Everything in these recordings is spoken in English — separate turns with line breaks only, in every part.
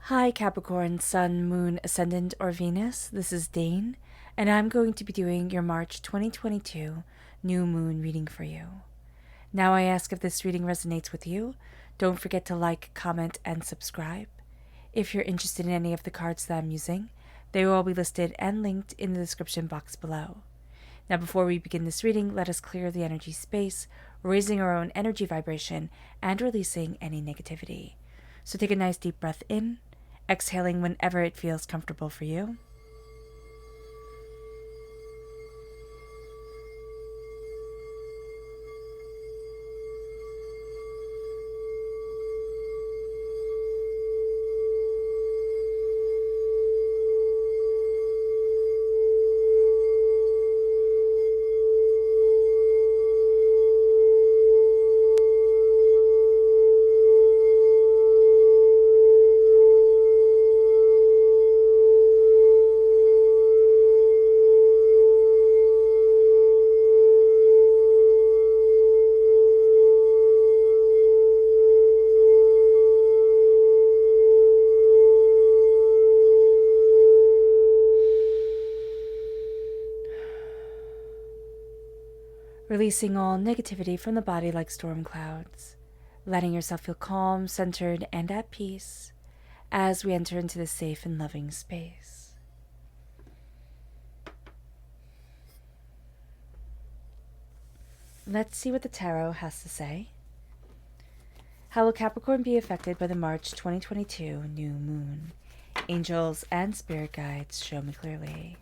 Hi Capricorn, Sun, Moon, Ascendant, or Venus. This is Dane, and I'm going to be doing your March 2022 New Moon reading for you. Now I ask if this reading resonates with you. Don't forget to like, comment, and subscribe. If you're interested in any of the cards that I'm using, they will all be listed and linked in the description box below. Now before we begin this reading, let us clear the energy space, raising our own energy vibration and releasing any negativity. So take a nice deep breath in, exhaling whenever it feels comfortable for you. Releasing all negativity from the body like storm clouds, letting yourself feel calm, centered, and at peace as we enter into this safe and loving space. Let's see what the tarot has to say. How will Capricorn be affected by the March 2022 new moon? Angels and spirit guides, show me clearly.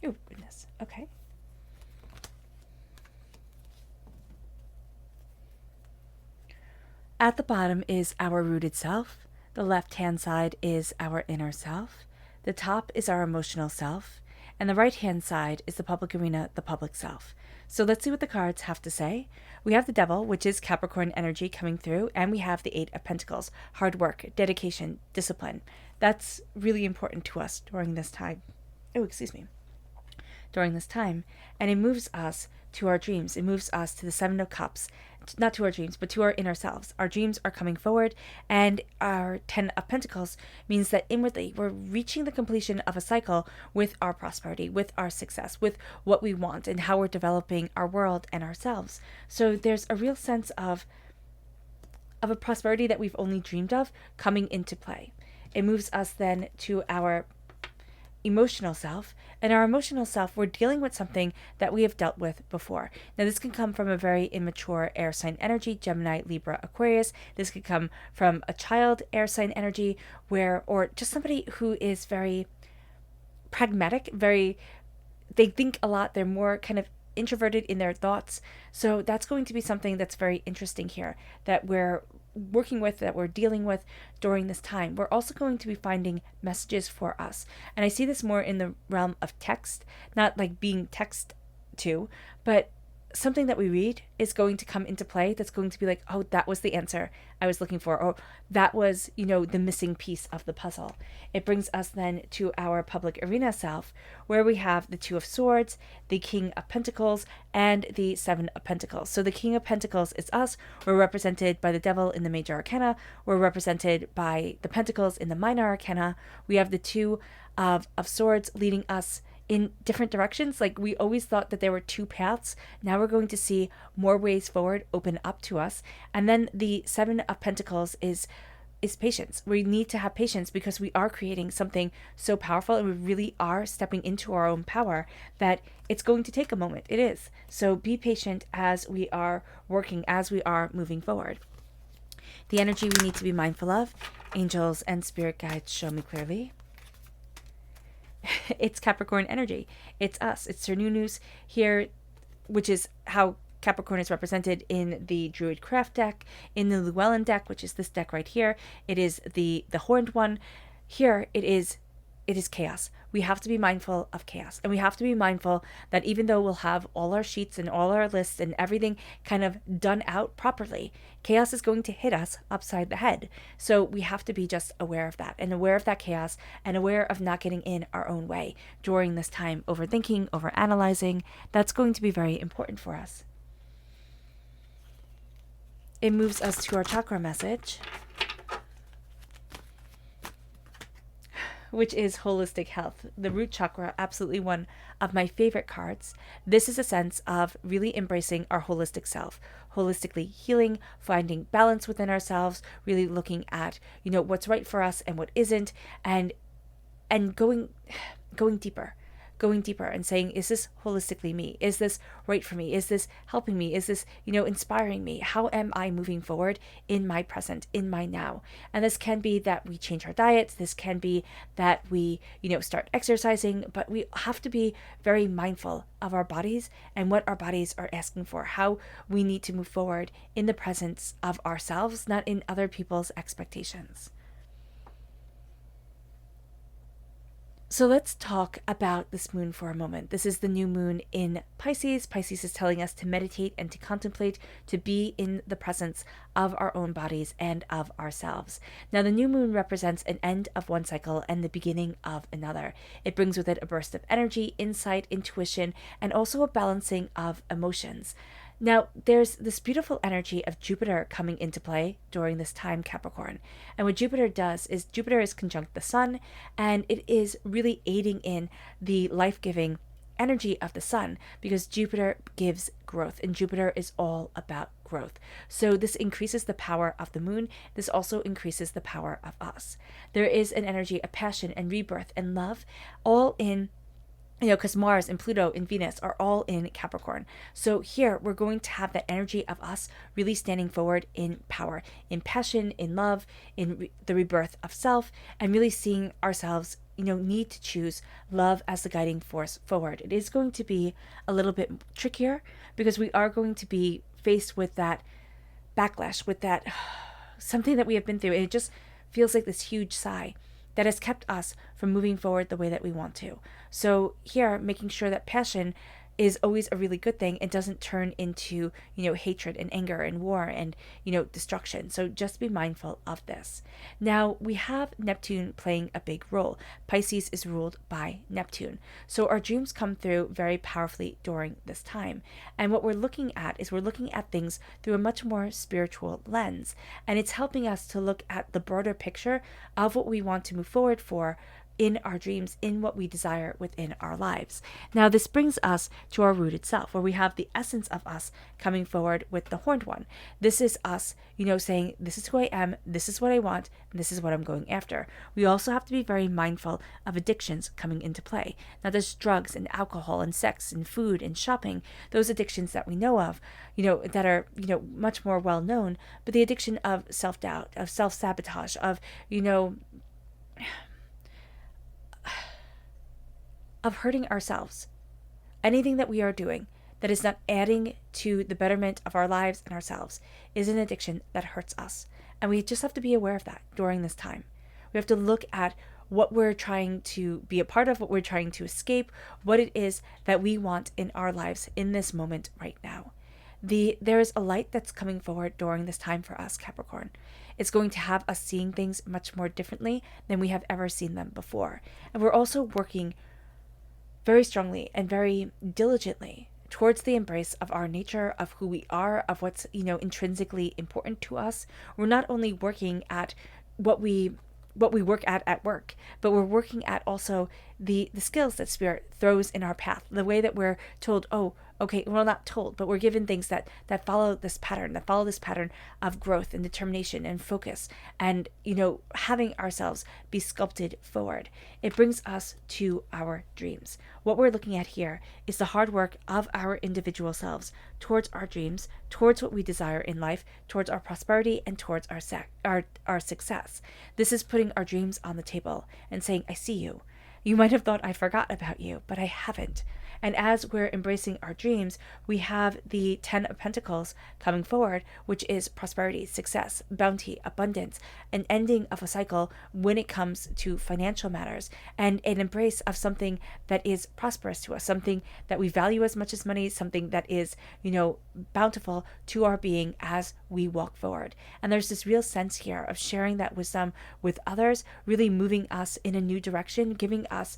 Oh, goodness. Okay. At the bottom is our rooted self. The left-hand side is our inner self. The top is our emotional self. And the right-hand side is the public arena, the public self. So let's see what the cards have to say. We have the Devil, which is Capricorn energy coming through, and we have the Eight of Pentacles, hard work, dedication, discipline. That's really important to us during this time. Oh, excuse me. During this time, and it moves us to our dreams. It moves us to the Seven of Cups, not to our dreams, but to our inner selves. Our dreams are coming forward, and our Ten of Pentacles means that inwardly we're reaching the completion of a cycle with our prosperity, with our success, with what we want, and how we're developing our world and ourselves. So there's a real sense of a prosperity that we've only dreamed of coming into play. It moves us then to our emotional self, and our emotional self, we're dealing with something that we have dealt with before. Now this can come from a very immature air sign energy, Gemini, Libra, Aquarius. This could come from a child air sign energy, or just somebody who is very pragmatic, they think a lot, they're more kind of introverted in their thoughts. So that's going to be something that's very interesting here that we're working with, that we're dealing with during this time. We're also going to be finding messages for us. And I see this more in the realm of text, not like being text to, but something that we read is going to come into play that's going to be like, oh, that was the answer I was looking for, or that was, the missing piece of the puzzle. It brings us then to our public arena self, where we have the Two of Swords, the King of Pentacles, and the Seven of Pentacles. So the King of Pentacles is us. We're represented by the Devil in the major arcana. We're represented by the Pentacles in the minor arcana. We have the Two of Swords leading us in different directions. Like, we always thought that there were two paths. Now we're going to see more ways forward open up to us. And then the Seven of Pentacles is patience. We need to have patience because we are creating something so powerful, and we really are stepping into our own power, that it's going to take a moment. It is. So be patient as we are working, as we are moving forward. The energy we need to be mindful of. Angels and spirit guides, show me clearly. It's Capricorn energy. It's us. It's Cernunnos here, which is how Capricorn is represented in the Druid Craft deck, in the Llewellyn deck, which is this deck right here. It is the horned one. Here it is it is chaos. We have to be mindful of chaos. And we have to be mindful that even though we'll have all our sheets and all our lists and everything kind of done out properly, chaos is going to hit us upside the head. So we have to be just aware of that and aware of that chaos and aware of not getting in our own way during this time. Overthinking, overanalyzing, that's going to be very important for us. It moves us to our chakra message, which is holistic health. The root chakra, absolutely one of my favorite cards. This is a sense of really embracing our holistic self, holistically healing, finding balance within ourselves, really looking at, what's right for us and what isn't, and going deeper and saying, is this holistically me? Is this right for me? Is this helping me? Is this, inspiring me? How am I moving forward in my present, in my now? And this can be that we change our diets. This can be that we, start exercising, but we have to be very mindful of our bodies and what our bodies are asking for, how we need to move forward in the presence of ourselves, not in other people's expectations. So let's talk about this moon for a moment. This is the new moon in Pisces. Pisces is telling us to meditate and to contemplate, to be in the presence of our own bodies and of ourselves. Now, the new moon represents an end of one cycle and the beginning of another. It brings with it a burst of energy, insight, intuition, and also a balancing of emotions. Now, there's this beautiful energy of Jupiter coming into play during this time, Capricorn. And what Jupiter does is Jupiter is conjunct the sun, and it is really aiding in the life-giving energy of the sun, because Jupiter gives growth, and Jupiter is all about growth. So this increases the power of the moon. This also increases the power of us. There is an energy of passion and rebirth and love, all in because Mars and Pluto and Venus are all in Capricorn. So here we're going to have that energy of us really standing forward in power, in passion, in love, in the rebirth of self, and really seeing ourselves, need to choose love as the guiding force forward. It is going to be a little bit trickier because we are going to be faced with that backlash, with that something that we have been through. And it just feels like this huge sigh that has kept us from moving forward the way that we want to. So here, making sure that passion is always a really good thing and doesn't turn into, hatred and anger and war and, destruction. So just be mindful of this. Now, we have Neptune playing a big role. Pisces is ruled by Neptune. So our dreams come through very powerfully during this time. And what we're looking at is we're looking at things through a much more spiritual lens. And it's helping us to look at the broader picture of what we want to move forward for in our dreams, in what we desire within our lives. Now, this brings us to our rooted self, where we have the essence of us coming forward with the horned one. This is us, saying, this is who I am, this is what I want, and this is what I'm going after. We also have to be very mindful of addictions coming into play. Now, there's drugs and alcohol and sex and food and shopping, those addictions that we know of, that are, much more well known, but the addiction of self-doubt, of self-sabotage, of, of hurting ourselves. Anything that we are doing that is not adding to the betterment of our lives and ourselves is an addiction that hurts us. And we just have to be aware of that during this time. We have to look at what we're trying to be a part of, what we're trying to escape, what it is that we want in our lives in this moment right now. There is a light that's coming forward during this time for us, Capricorn. It's going to have us seeing things much more differently than we have ever seen them before. And we're also working very strongly and very diligently towards the embrace of our nature, of who we are, of what's, intrinsically important to us. We're not only working at what we work at work, but we're working at also the skills that Spirit throws in our path, the way that we're told, not told, but we're given things that follow this pattern, of growth and determination and focus and, having ourselves be sculpted forward. It brings us to our dreams. What we're looking at here is the hard work of our individual selves towards our dreams, towards what we desire in life, towards our prosperity and towards our success. This is putting our dreams on the table and saying, I see you. You might have thought I forgot about you, but I haven't. And as we're embracing our dreams, we have the 10 of Pentacles coming forward, which is prosperity, success, bounty, abundance, an ending of a cycle when it comes to financial matters, and an embrace of something that is prosperous to us, something that we value as much as money, something that is, bountiful to our being as we walk forward. And there's this real sense here of sharing that wisdom with others, really moving us in a new direction, giving us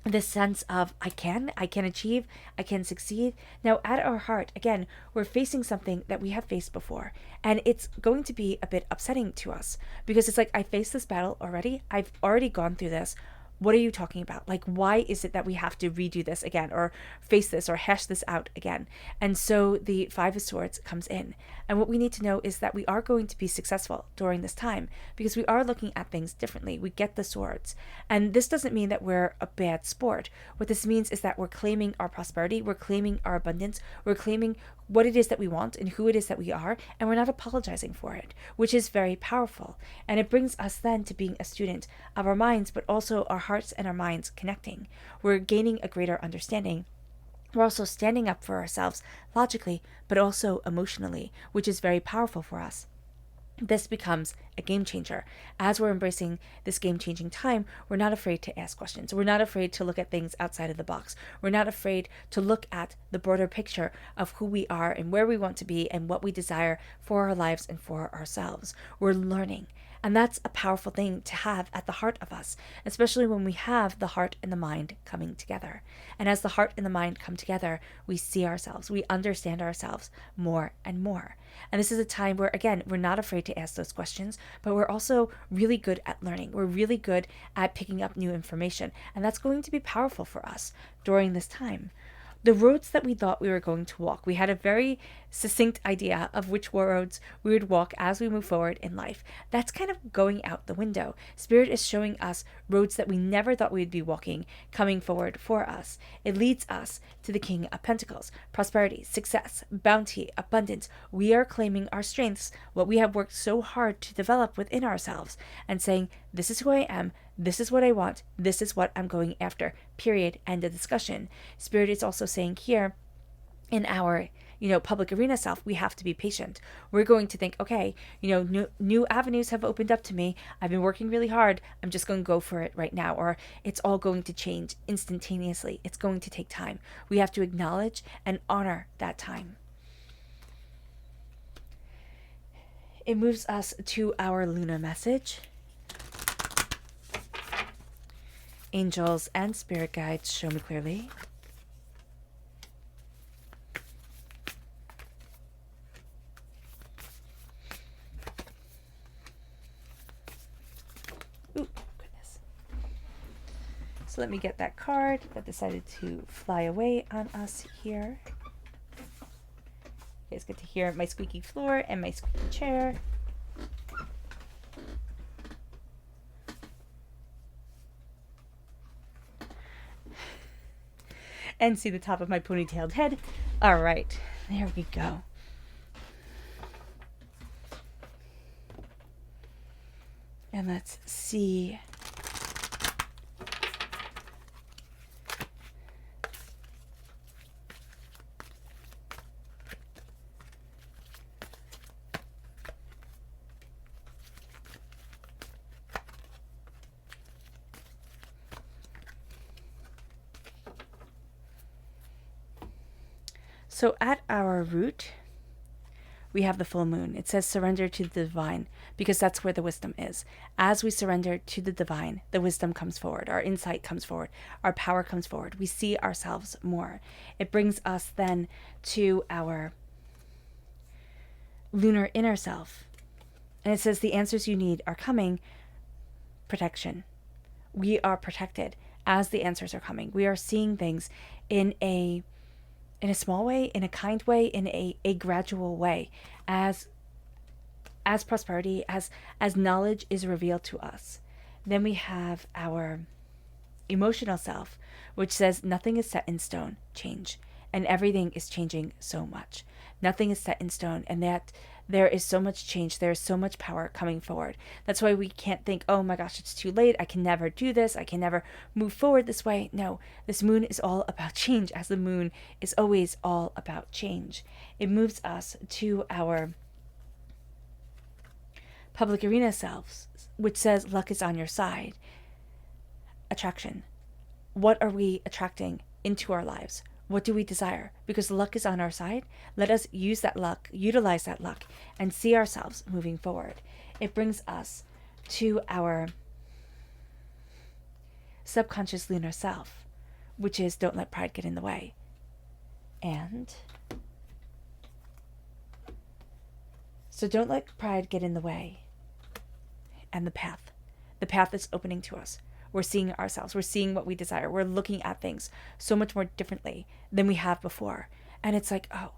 this sense of I can achieve, I can succeed. Now at our heart, again, we're facing something that we have faced before, and it's going to be a bit upsetting to us because it's like, I faced this battle already. I've already gone through this. What are you talking about? Like, why is it that we have to redo this again, or face this, or hash this out again? And so the Five of Swords comes in. And what we need to know is that we are going to be successful during this time because we are looking at things differently. We get the swords. And this doesn't mean that we're a bad sport. What this means is that we're claiming our prosperity, we're claiming our abundance, we're claiming what it is that we want and who it is that we are, and we're not apologizing for it, which is very powerful. And it brings us then to being a student of our minds, but also our hearts and our minds connecting. We're gaining a greater understanding. We're also standing up for ourselves logically, but also emotionally, which is very powerful for us. This becomes a game changer. As we're embracing this game-changing time, we're not afraid to ask questions. We're not afraid to look at things outside of the box. We're not afraid to look at the broader picture of who we are and where we want to be and what we desire for our lives and for ourselves. We're learning. And that's a powerful thing to have at the heart of us, especially when we have the heart and the mind coming together. And as the heart and the mind come together, we see ourselves, we understand ourselves more and more. And this is a time where, again, we're not afraid to ask those questions, but we're also really good at learning. We're really good at picking up new information. And that's going to be powerful for us during this time. The roads that we thought we were going to walk, we had a very succinct idea of which roads we would walk as we move forward in life. That's kind of going out the window. Spirit is showing us roads that we never thought we'd be walking coming forward for us. It leads us to the King of Pentacles, prosperity, success, bounty, abundance. We are claiming our strengths, what we have worked so hard to develop within ourselves, and saying, this is who I am, this is what I want, this is what I'm going after, period, end of discussion. Spirit is also saying here, in our public arena self, we have to be patient. We're going to think, okay, new avenues have opened up to me. I've been working really hard. I'm just going to go for it right now. Or it's all going to change instantaneously. It's going to take time. We have to acknowledge and honor that time. It moves us to our lunar message. Angels and spirit guides, show me clearly. Ooh, goodness. So let me get that card that decided to fly away on us here. You guys get to hear my squeaky floor and my squeaky chair. And see the top of my ponytailed head. All right, there we go. And let's see. So at our root, we have the full moon. It says surrender to the divine, because that's where the wisdom is. As we surrender to the divine, the wisdom comes forward, our insight comes forward, our power comes forward. We see ourselves more. It brings us then to our lunar inner self. And it says the answers you need are coming. Protection. We are protected as the answers are coming. We are seeing things in a small way, in a kind way, in a gradual way, as prosperity, as knowledge is revealed to us. Then we have our emotional self, which says nothing is set in stone, change. And everything is changing so much. Nothing is set in stone. And there is so much change. There is so much power coming forward. That's why we can't think, oh my gosh, it's too late. I can never do this. I can never move forward this way. No, this moon is all about change, as the moon is always all about change. It moves us to our public arena selves, which says luck is on your side. Attraction. What are we attracting into our lives? What do we desire? Because luck is on our side. Let us use that luck, utilize that luck, and see ourselves moving forward. It brings us to our subconscious lunar self, which is don't let pride get in the way. And so don't let pride get in the way. And the path is opening to us. We're seeing ourselves. We're seeing what we desire. We're looking at things so much more differently than we have before. And it's like, oh,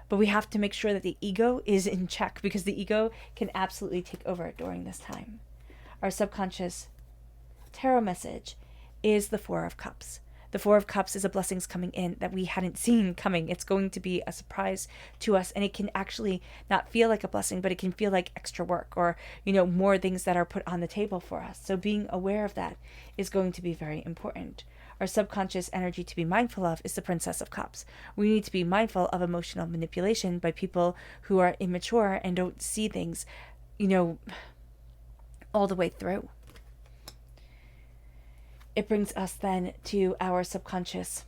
but we have to make sure that the ego is in check, because the ego can absolutely take over during this time. Our subconscious tarot message is the Four of Cups. The Four of Cups is a blessings coming in that we hadn't seen coming. It's going to be a surprise to us, and it can actually not feel like a blessing, but it can feel like extra work, or, more things that are put on the table for us. So being aware of that is going to be very important. Our subconscious energy to be mindful of is the Princess of Cups. We need to be mindful of emotional manipulation by people who are immature and don't see things, all the way through. It brings us then to our subconscious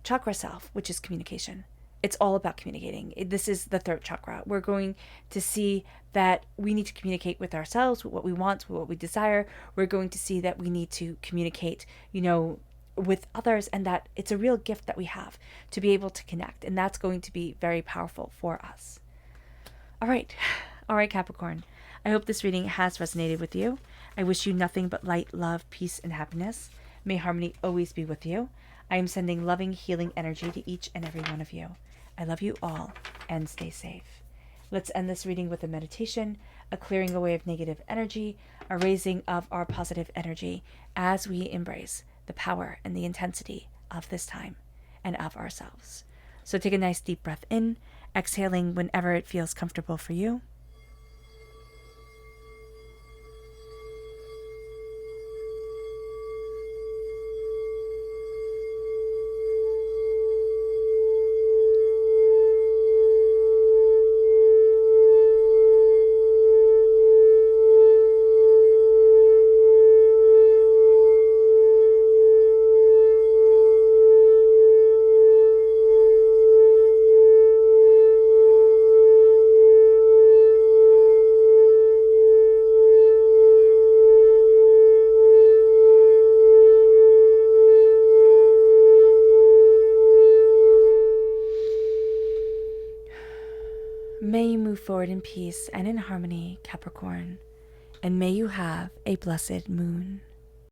chakra self, which is communication. It's all about communicating. This is the third chakra. We're going to see that we need to communicate with ourselves, with what we want, with what we desire. We're going to see that we need to communicate, with others, and that it's a real gift that we have to be able to connect. And that's going to be very powerful for us. All right, Capricorn. I hope this reading has resonated with you. I wish you nothing but light, love, peace, and happiness. May harmony always be with you. I am sending loving, healing energy to each and every one of you. I love you all, and stay safe. Let's end this reading with a meditation, a clearing away of negative energy, a raising of our positive energy as we embrace the power and the intensity of this time and of ourselves. So take a nice deep breath in, exhaling whenever it feels comfortable for you. May you move forward in peace and in harmony, Capricorn, and may you have a blessed moon.